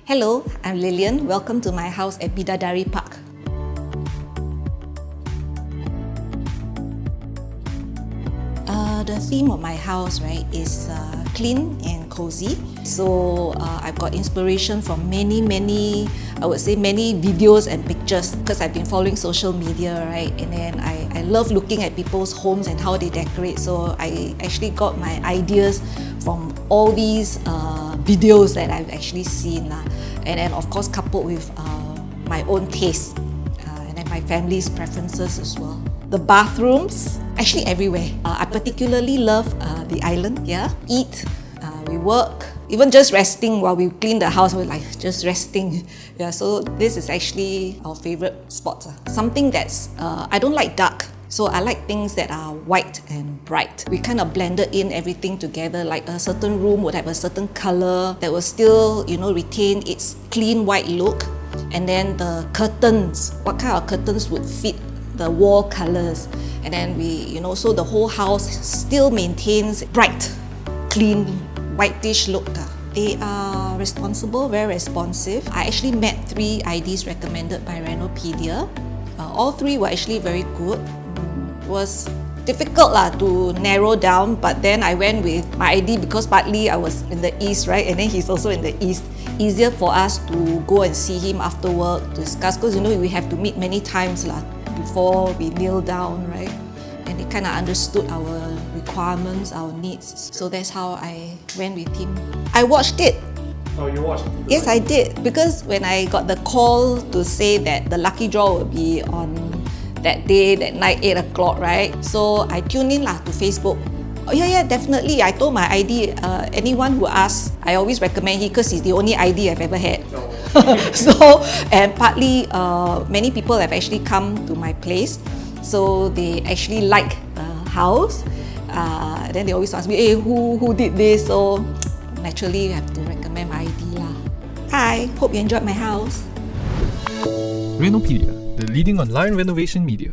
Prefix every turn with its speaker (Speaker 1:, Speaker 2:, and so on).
Speaker 1: Hello, I'm Lillian. Welcome to my house at Bidadari Park. The theme of my house, right, is clean and cozy. So I've got inspiration from many videos and pictures because I've been following social media, right? And then I love looking at people's homes and how they decorate. So I actually got my ideas from all these videos that I've actually seen. And then of course coupled with my own taste and then my family's preferences as well. The bathrooms, actually everywhere. I particularly love the island, yeah. Eat, we work, even just resting while we clean the house, we're like just resting. Yeah, so this is actually our favorite spot. Something that's, I don't like dark. So I like things that are white and bright. We kind of blended in everything together, like a certain room would have a certain color that will still, retain its clean white look. And then the curtains, what kind of curtains would fit the wall colors. And then so the whole house still maintains bright, clean, whitish look. They are responsible, very responsive. I actually met 3 IDs recommended by Renopedia. All 3 were actually very good. It was difficult to narrow down, but then I went with my ID because partly I was in the east, right? And then he's also in the east. Easier for us to go and see him after work, to discuss, because we have to meet many times before we kneel down, right? And he kind of understood our requirements, our needs. So that's how I went with him. I watched it.
Speaker 2: Oh, you watched it?
Speaker 1: Yes, I did. Because when I got the call to say that the lucky draw would be on that day, that night, 8 o'clock, right? So I tuned in to Facebook. Oh yeah, definitely. I told my ID, anyone who asks, I always recommend him because he's the only ID I've ever had. So, and partly, many people have actually come to my place. So they actually like the house. Then they always ask me, hey, who did this? So naturally, you have to recommend my ID . Hi, hope you enjoyed my house.
Speaker 3: Renopedia, the leading online renovation media.